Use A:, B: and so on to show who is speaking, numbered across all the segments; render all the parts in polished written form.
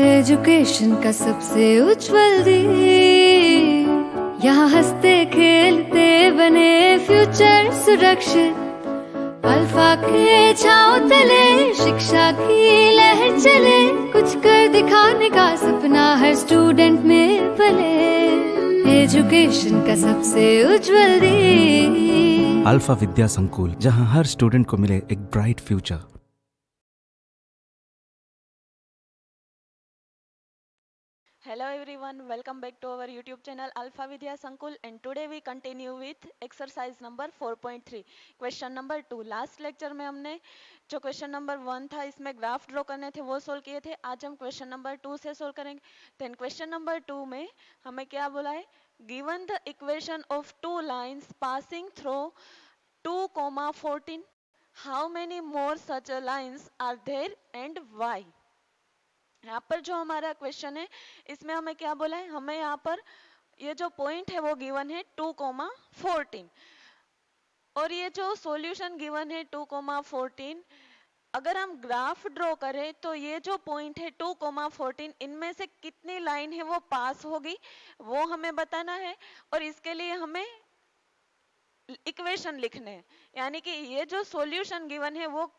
A: Education का सबसे उज्जवल दीप, यहाँ हंसते खेलते बने फ्यूचर सुरक्षित। अल्फा के छांव तले शिक्षा की लहर चले, कुछ कर दिखाने का सपना हर स्टूडेंट में पले। एजुकेशन का सबसे उज्जवल दीप,
B: अल्फा विद्या संकुल, जहां हर स्टूडेंट को मिले एक bright future.
C: Hello everyone, welcome back to our YouTube channel Alpha Vidya Sankul, and today we continue with exercise number 4.3 question number 2। Last lecture में हमने जो क्वेश्चन नंबर 1 था इसमें ग्राफ ड्रॉ करने थे वो सोल्व किए थे। आज हम क्वेश्चन नंबर 2 से सोल्व करेंगे। देन क्वेश्चन नंबर 2 में हमें क्या बोला है, given the equation of two lines passing through 2,14, how many more such lines are there and why. यहाँ पर जो हमारा क्वेश्चन है इसमें हमें क्या बोला है, हमें यहाँ पर ये जो पॉइंट है वो गिवन है 2,14 और ये जो सॉल्यूशन गिवन है 2,14। अगर हम ग्राफ ड्रॉ करें तो ये जो पॉइंट है 2,14 इनमें से कितनी लाइन है वो पास होगी वो हमें बताना है, और इसके लिए हमें इक्वेशन लिखने हैं। यानी कि ये जो सॉल्यूशन गिवन है वो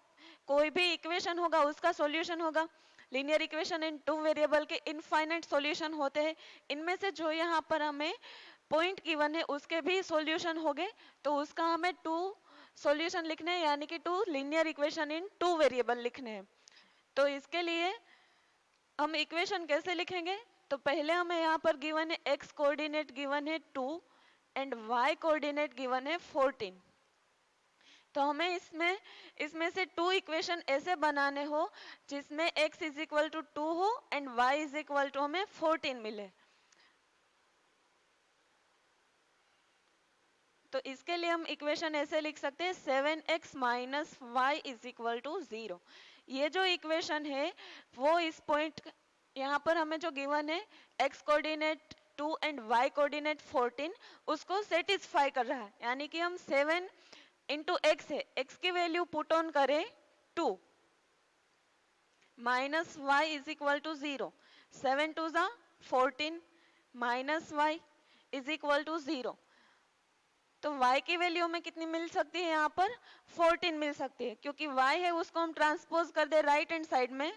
C: कोई भी इक्वेशन होगा उसका सॉल्यूशन होगा। Linear equation in two variable के इनफाइनाइट सॉल्यूशन होते हैं, इनमें से जो यहाँ पर हमें पॉइंट गिवन है उसके भी सॉल्यूशन होंगे, तो उसका हमें टू सॉल्यूशन लिखने हैं, यानी कि two linear equation in two variable लिखने हैं। तो इसके लिए हम इक्वेशन कैसे लिखेंगे, तो पहले हमें यहाँ पर गिवन है एक्स कोऑर्डिनेट गिवन है 2 एंड वाई कोऑर्डिनेट गिवन है 14। तो हमें इसमें से टू इक्वेशन ऐसे बनाने हो जिसमें x इज इक्वल टू 2 हो and y is equal to हमें 14 मिले। तो इसके लिए हम इक्वेशन ऐसे लिख सकते हैं 7x minus y is equal to 0। ये जो इक्वेशन है वो इस पॉइंट यहाँ पर हमें जो गिवन है x coordinate 2 and y coordinate 14 उसको सेटिस्फाई कर रहा है। यानी कि हम 7 इंटू एक्स है, एक्स की वैल्यू पुट ऑन करें 2 minus y is equal to 0, 7 two ज़ा 14 minus y is equal to 0। तो y की वैल्यू हमें कितनी मिल सकती है, यहाँ पर 14 मिल सकती है, क्योंकि y है उसको हम ट्रांसपोज कर दे राइट हैंड साइड में,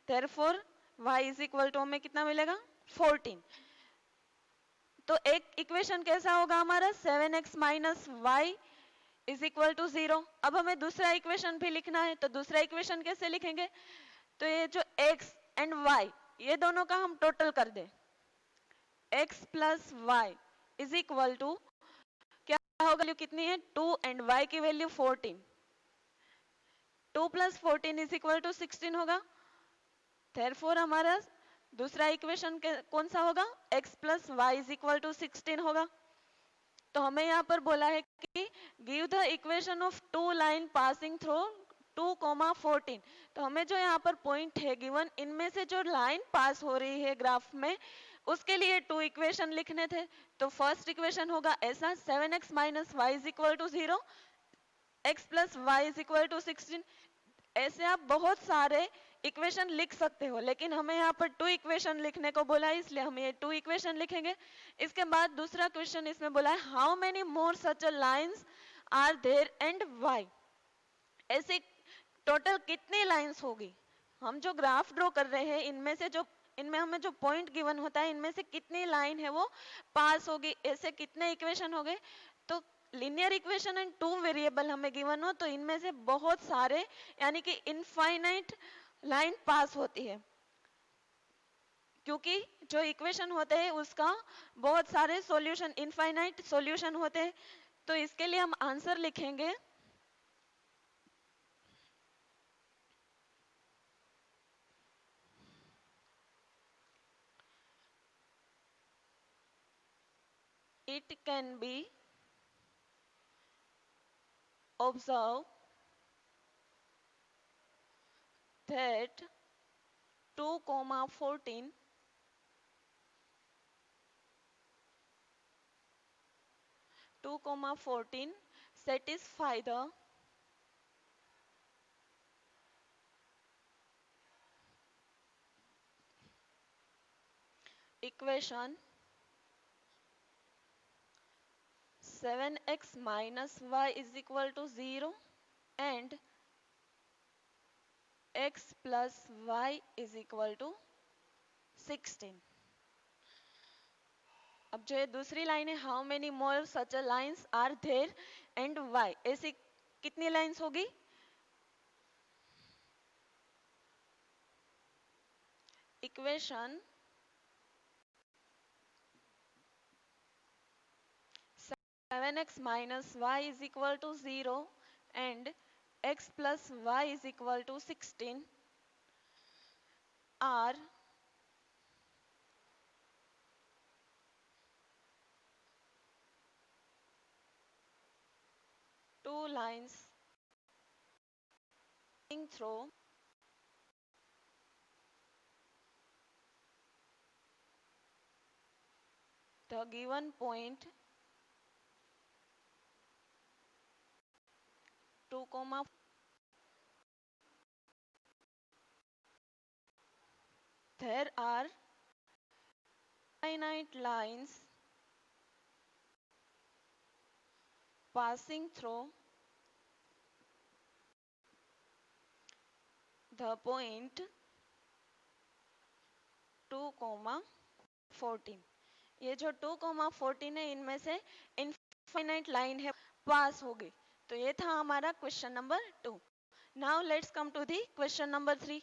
C: therefore y is equal to हमें कितना मिलेगा 14। तो एक इक्वेशन कैसा होगा हमारा 7x minus y is equal to 0। अब हमें दूसरा इक्वेशन भी लिखना है, तो दूसरा इक्वेशन कैसे लिखेंगे, तो ये जो x एंड y ये दोनों का हम टोटल कर दें, x plus y is equal to क्या होगा, वैल्यू कितनी है 2 एंड y की value 14, 2 plus 14 is equal to 16 होगा। देयरफॉर हमारा दूसरा इक्वेशन कौन सा होगा, x plus y is equal to 16 होगा। तो हमें यहाँ पर बोला है कि give the equation of two line passing through 2,14। तो हमें जो यहाँ पर पॉइंट है गिवन, इनमें से जो लाइन पास हो रही है ग्राफ में उसके लिए टू इक्वेशन लिखने थे। तो फर्स्ट इक्वेशन होगा ऐसा 7x minus y is equal to 0, x plus y is equal to 16। ऐसे आप बहुत सारे इक्वेशन लिख सकते हो, लेकिन हमें यहाँ पर टू इक्वेशन लिखने को बोला है इसलिए हम ये टू इक्वेशन लिखेंगे। इसके बाद दूसरा क्वेश्चन इसमें बोला है how many more such lines are there and why. ऐसे टोटल कितनी लाइंस होगी, हम जो ग्राफ ड्रॉ कर रहे हैं इनमें हमें जो पॉइंट गिवन होता है इनमें से कितनी लाइन है वो पास होगी, ऐसे कितने इक्वेशन हो गए। तो linear equation and two variable हमें गिवन हो तो इनमें से बहुत सारे यानी कि इनफाइनाइट लाइन पास होती है, क्योंकि जो इक्वेशन होते हैं उसका बहुत सारे सॉल्यूशन इनफाइनाइट सॉल्यूशन होते हैं। तो इसके लिए हम आंसर लिखेंगे it can be observed that 2,14 satisfy the equation 7x minus y is equal to 0 and x plus y is equal to 16. अब जो ये दूसरी लाइन है, how many more such lines are there and why, ऐसी कितनी lines होगी? Equation 7x minus y is equal to 0 and x plus y is equal to 16 are two lines through the given point 2, there are finite lines passing through the point 2, 14. ये जो 2, 14 है, इनमें से infinite line है पास हो गई. तो ये था हमारा question number 2. Now let's come to the question number 3.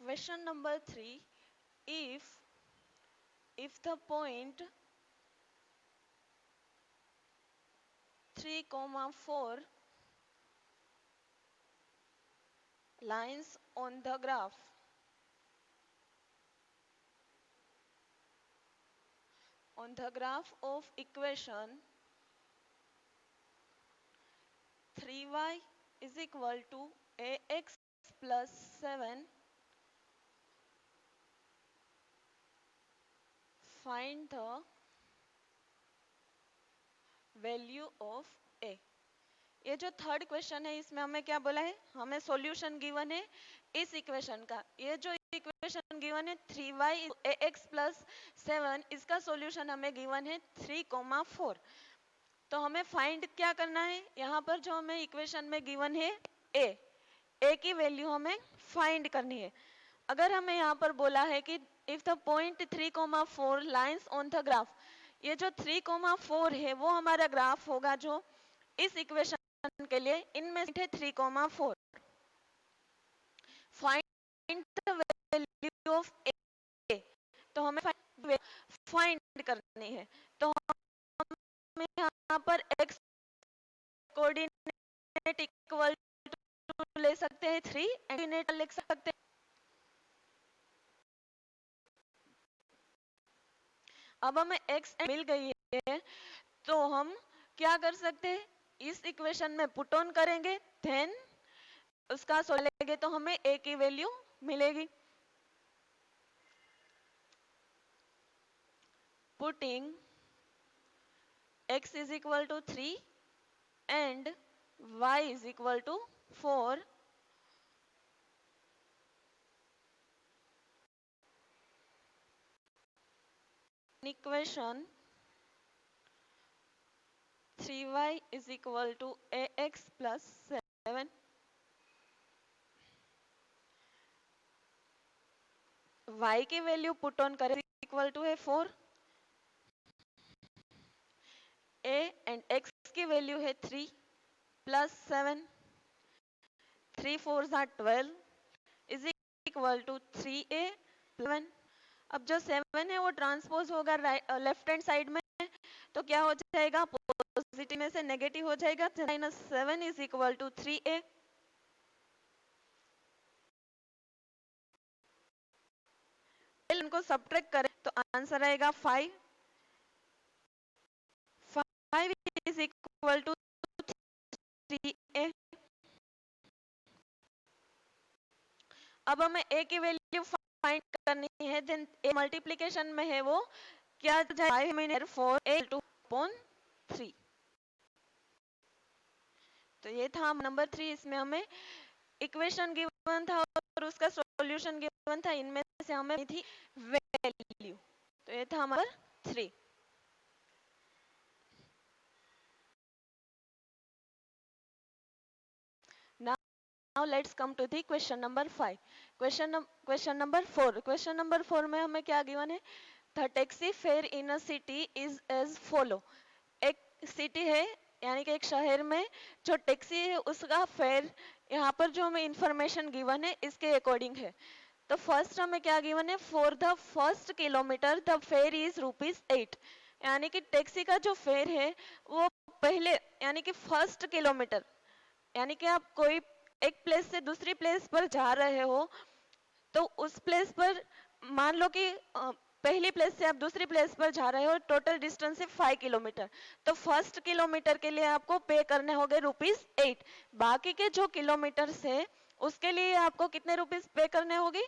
C: Question number 3, if the point 3, 4 lines on the graph of equation 3y is equal to ax plus 7, find the value of a. ये जो third question है, इसमें हमें क्या बोला है? हमें solution given है इस इक्वेशन का. ये जो इक्वेशन गिवन है 3y ax plus 7, इसका सॉल्यूशन हमें गिवन है 3, 4. तो हमें फाइंड क्या करना है? यहाँ पर जो हमें इक्वेशन में गिवन है ए की वैल्यू हमें फाइंड करनी है. अगर हमें यहाँ पर बोला है कि if the point 3, 4 lines on the graph, ये जो 3, 4 है वो हमारा ग्राफ होगा जो इस इक्वेशन के लिए. इनमें से 3, 4. फाइंड द वैल्यू ऑफ ए. तो हमें फाइंड करनी है. तो हम यहाँ पर x कोऑर्डिनेट इक्वल टू ले सकते हैं 3, कोऑर्डिनेट लिख सकते हैं. अब हमें x मिल गई है, तो हम क्या कर सकते हैं? इस इक्वेशन में पुट ऑन करेंगे, देन उसका सॉल्व लेंगे तो हमें a की वैल्यू मिलेगी. Putting x is equal to 3 and y is equal to 4, equation 3y is equal to ax plus 7. y की वैल्यू पुट ऑन करें इक्वल टू है 4, a एंड x की वैल्यू है 3 plus 7, 3 4 are 12 is equal to 3a 11. अब जो 7 है वो transpose होगा लेफ्ट हैंड साइड में, तो क्या हो जाएगा? पॉजिटिव में से नेगेटिव हो जाएगा. -7 इज इक्वल टू 3a. इनको सब्ट्रैक्ट करें तो आंसर आएगा 5. 5 इज इक्वल टू 3a. अब हमें a की वैल्यू फाइंड करनी है, देन मल्टीप्लिकेशन में है वो क्या जाए 4 3। तो ये था नंबर 3। इसमें हमें इक्वेशन गिवन था और उसका सॉल्यूशन गिवन था, इनमें से हमें थी वैल्यू। तो ये था number 3। Now let's come to the question number 5. Question number 4. Question number 4 में हमें क्या गिवन है? The taxi fare in a city is as follow. एक सिटी है यानी कि एक शहर में जो टैक्सी है उसका फेयर यहाँ पर जो हमें इंफॉर्मेशन गिवन है इसके अकॉर्डिंग है। तो फर्स्ट हमें क्या गिवन है? For the first kilometre the fair is ₹8। यानी कि टैक्सी का जो फेयर है वो पहले यानी कि फर्स्ट किलोमीटर यानी कि आप कोई एक प्लेस से दूसरी प्लेस पर जा रहे हो तो उस प्लेस पर मान लो कि पहली प्लेस से आप दूसरी प्लेस पर जा रहे हो, टोटल डिस्टेंस है 5 किलोमीटर। तो फर्स्ट किलोमीटर के लिए आपको पे करने होंगे ₹8। बाकी के जो किलोमीटर है उसके लिए आपको कितने रुपीस पे करने होंगे?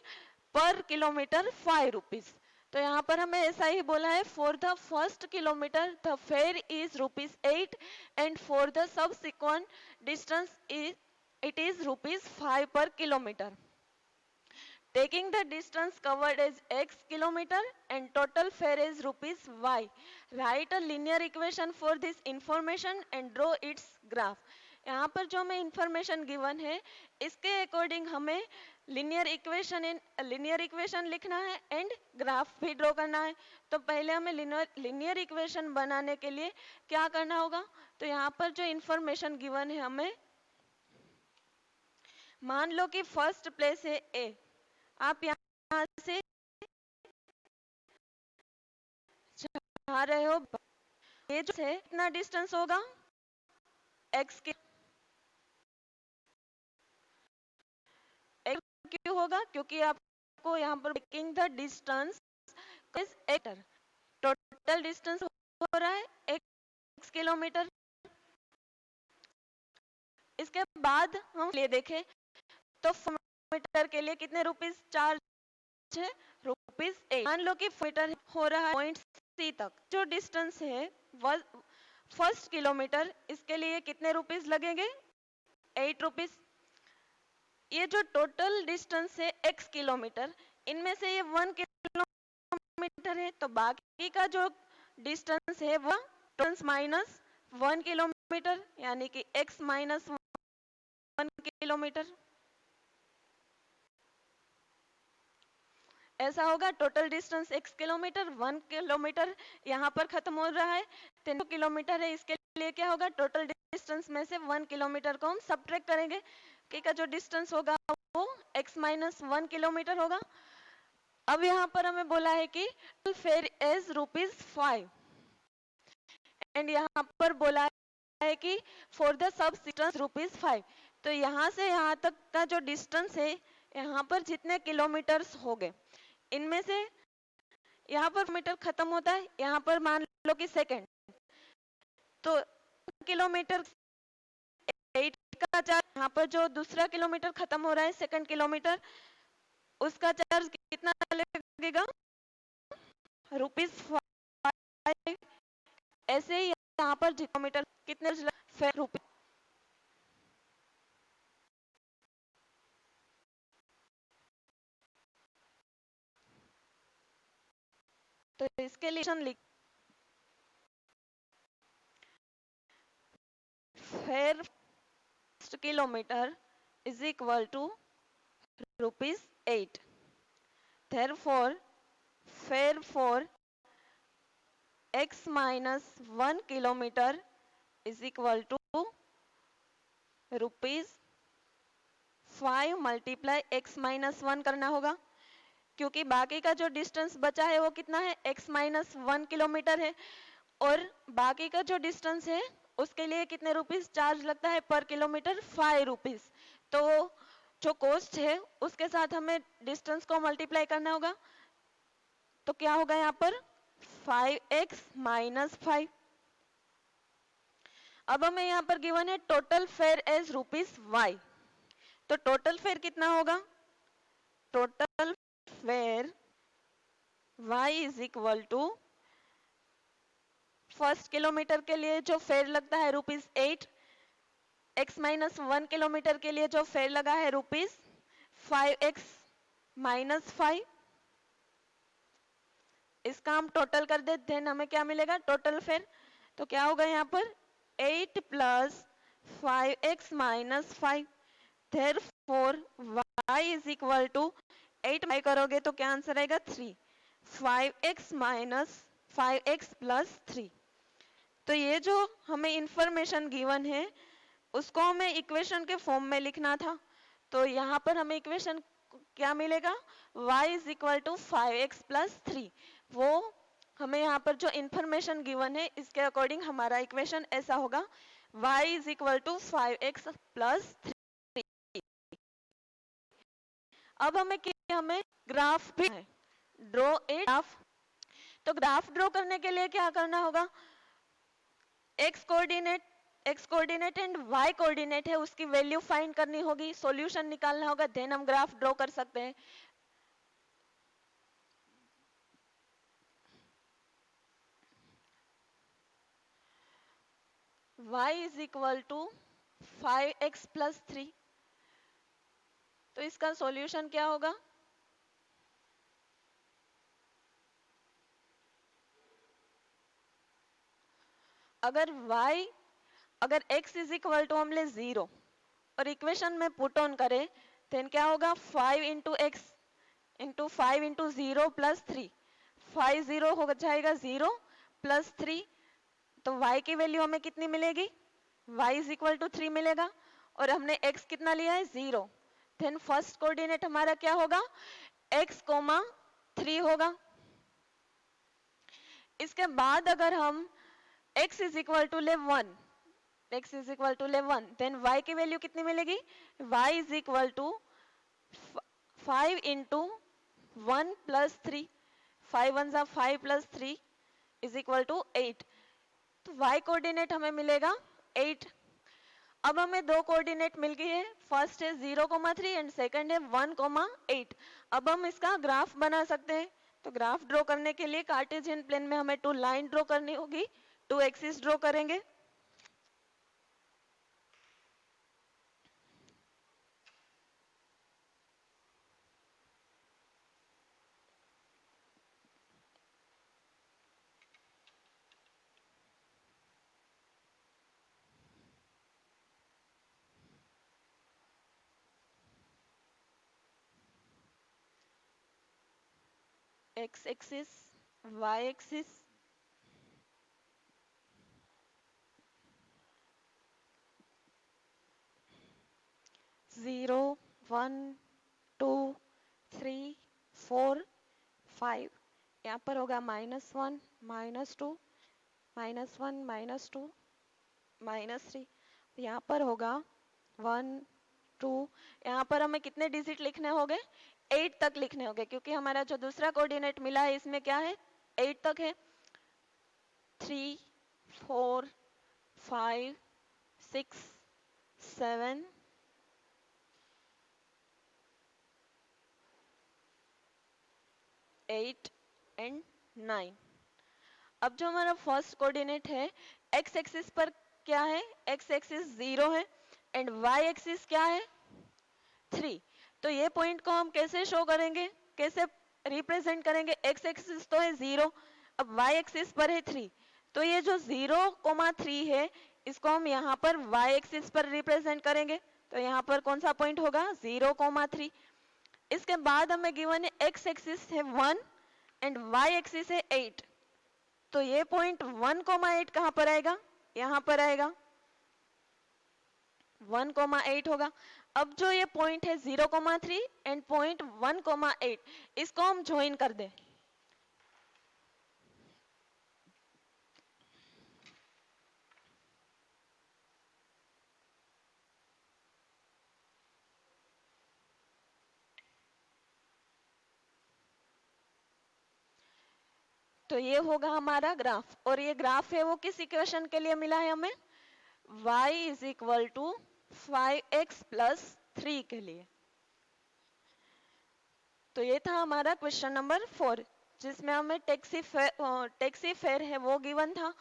C: पर किलोमीटर ₹5। तो यहाँ पर हमें ऐसा ही बोला है, for the first kilometre the fair is ₹8 and for the subsequent distance is it is ₹5 per kilometer. Taking the distance covered as x kilometer and total fare is ₹y. Write a linear equation for this information and draw its graph. यहाँ पर जो हमें information given है इसके according हमें linear equation लिखना है and graph भी ड्रॉ करना है। तो पहले हमें लिनियर इक्वेशन बनाने के लिए क्या करना होगा? तो यहाँ पर जो इंफॉर्मेशन गिवन है हमें मान लो कि फर्स्ट प्लेस है ए, आप यहाँ से जा रहे हो, ये जो है कितना डिस्टेंस होगा? x के क्यों होगा? क्योंकि आपको यहाँ पर taking the distance is actor, total distance हो रहा है x किलोमीटर। इसके बाद हम ले देखें तो मीटर के लिए कितने रुपीस चार्ज है? ₹8। मान लो कि मीटर हो रहा है पॉइंट सी तक, जो डिस्टेंस है फर्स्ट किलोमीटर, इसके लिए कितने रुपीस लगेंगे? ₹8। ये जो टोटल डिस्टेंस है x किलोमीटर, इनमें से ये 1 किलोमीटर है, तो बाकी का जो डिस्टेंस है वो डिस्टेंस माइनस 1 किलोमीटर यानी कि x माइनस 1 किलोमीटर ऐसा होगा। Total distance x kilometre, 1 kilometre यहाँ पर खत्म हो रहा है, 3 किलोमीटर है, इसके लिए क्या होगा? टोटल डिस्टेंस में से 1 किलोमीटर को हम सब्ट्रैक्ट करेंगे, का जो डिस्टेंस होगा वो x माइनस 1 किलोमीटर होगा। अब यहाँ पर हमें बोला है कि फेयर एज ₹5 एंड यहाँ पर बोला है कि फॉर द सब डिस्टेंस ₹5। तो यहाँ से यहाँ तक का जो डिस्टेंस है, यहाँ पर जितने किलोमीटर्स हो गए, इनमें से यहाँ पर मीटर खत्म होता है, यहाँ पर मान लो कि सेकंड, तो किलोमीटर 8 का चार्ज, यहाँ पर जो दूसरा किलोमीटर खत्म हो रहा है सेकंड किलोमीटर, उसका चार्ज कितना लगेगा? ₹5। ऐसे ही यहाँ पर किलोमीटर कितने ₹5। तो इसके लिए लिख fare kilometre is equal to ₹8। Therefore, fare for x minus 1 kilometer is equal to ₹5 multiply x minus 1 करना होगा, क्योंकि बाकी का जो डिस्टेंस बचा है वो कितना है? x माइनस 1 किलोमीटर है, और बाकी का जो डिस्टेंस है उसके लिए कितने रुपीस चार्ज लगता है पर किलोमीटर? ₹5। तो जो कॉस्ट है उसके साथ हमें डिस्टेंस को मल्टीप्लाई करना होगा, तो क्या होगा यहाँ पर? 5x minus 5। अब हमें यहाँ पर गिवन है टोटल फेयर एज ₹y। तो टोटल फेयर कितना होगा? Total where y is equal to first kilometre के लिए जो फेयर लगता है ₹8, x माइनस 1 किलोमीटर के लिए जो फेयर लगा है ₹5x माइनस 5। इसका हम टोटल कर दे, देन हमें क्या मिलेगा टोटल फेयर। तो क्या होगा यहाँ पर 8 plus 5x minus 5, therefore y is equal to 8 by करोगे तो क्या आंसर आएगा 3, 5x माइनस 5x प्लस 3। तो ये जो हमें इंफॉर्मेशन गिवन है उसको हमें इक्वेशन के फॉर्म में लिखना था। तो यहाँ पर हमें इक्वेशन क्या मिलेगा, y is equal to 5x plus 3। वो हमें यहाँ पर जो इंफॉर्मेशन गिवन है इसके अकॉर्डिंग हमारा इक्वेशन ऐसा होगा, y is equal to 5x plus 3। अब हमें ग्राफ भी है, ड्रॉ ए ग्राफ। तो ग्राफ ड्रॉ करने के लिए क्या करना होगा, x coordinate and y coordinate है उसकी वैल्यू फाइंड करनी होगी, सॉल्यूशन निकालना होगा, देन हम ग्राफ ड्रॉ कर सकते हैं। y is equal to 5x plus 3। तो इसका सॉल्यूशन क्या होगा, अगर x इज इक्वल टू हम ले 0 और इक्वेशन में पुट ऑन करें देन क्या होगा 5 into x into 5 into 0 plus 3, 5 0 हो जाएगा 0 प्लस 3। तो y की वैल्यू हमें कितनी मिलेगी, y इज इक्वल टू 3 मिलेगा, और हमने x कितना लिया है 0। देन फर्स्ट कोऑर्डिनेट हमारा क्या होगा x, 3 होगा। इसके बाद अगर हम x इज इक्वल टू ले 1, x इज इक्वल टू ले 1, देन y की वैल्यू कितनी मिलेगी, y is equal to 5 into 1 plus 3, 5 1 जा 5 प्लस 3 इज इक्वल टू 8। तो y कोऑर्डिनेट हमें मिलेगा 8। अब हमें दो कोऑर्डिनेट मिल गई है, फर्स्ट है 0,3 एंड सेकंड है 1,8। अब हम इसका ग्राफ बना सकते हैं। तो ग्राफ ड्रॉ करने के लिए कार्टेशियन प्लेन में हमें 2 लाइन ड्रॉ करनी होगी, 2 एक्सिस ड्रॉ करेंगे। x axis, y axis, zero 1 2 3 4 5, यहाँ पर होगा -1 -2 -1 -2 -3, यहाँ पर होगा 1 2। यहाँ पर हमें कितने डिजिट लिखने होंगे, 8 तक लिखने होंगे, क्योंकि हमारा जो दूसरा कोऑर्डिनेट मिला है इसमें क्या है 8 तक है। 3 4 5 6 7 8 एंड 9। अब जो हमारा फर्स्ट कोऑर्डिनेट है x एक्सिस पर क्या है, x एक्सिस 0 है एंड y एक्सिस क्या है 3। तो ये पॉइंट को हम कैसे शो करेंगे, कैसे रिप्रेजेंट करेंगे, x एक्सिस तो है 0, अब y एक्सिस पर है 3। तो ये जो 0,3 है इसको हम यहाँ पर y एक्सिस पर रिप्रेजेंट करेंगे। तो यहाँ पर कौन सा पॉइंट होगा 0,3। इसके बाद हमें गिवन है x एक्सिस है 1 एंड y एक्सिस है 8। तो ये पॉइंट 1,8 कहाँ पर आएगा, यहाँ पर आएगा, 1,8 होगा। अब जो ये पॉइंट है 0,3 एंड पॉइंट 1,8, इसको हम ज्वाइन कर दें। तो ये होगा हमारा ग्राफ, और ये ग्राफ है वो किस इक्वेशन के लिए मिला है हमें, y is equal to 5x plus 3 के लिए। तो ये था हमारा क्वेश्चन नंबर 4, जिसमें हमें टैक्सी फेयर है वो गिवन था,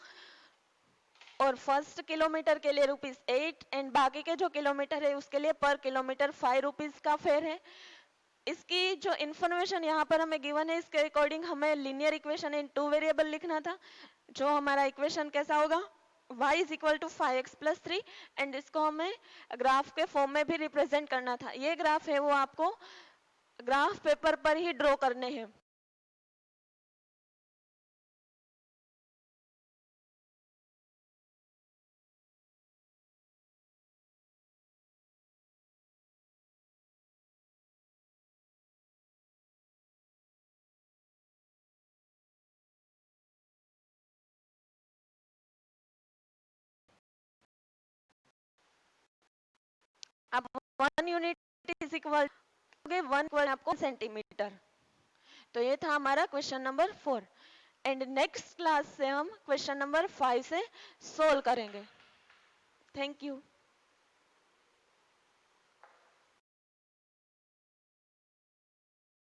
C: और फर्स्ट किलोमीटर के लिए ₹8 एंड बाकी के जो किलोमीटर है उसके लिए पर किलोमीटर ₹5 का फेयर है। इसकी जो इन्फॉर्मेशन यहाँ पर हमें गिवन है, इसके अकॉर्डिंग हमें लीनियर इक्वेशन इन 2 वेरिएबल लिखना था। जो हमारा इक्वेशन कैसा होगा, y is equal to 5x+3, and इसको हमें ग्राफ के फॉर्म में भी रिप्रेजेंट करना था। ये ग्राफ है वो आपको ग्राफ पेपर पर ही ड्रॉ करने हैं। अब 1 यूनिट इज इक्वल 1 आपको सेंटीमीटर। तो ये था हमारा question number 4, and next class से हम क्वेश्चन नंबर 5 से सोल्व करेंगे। Thank you.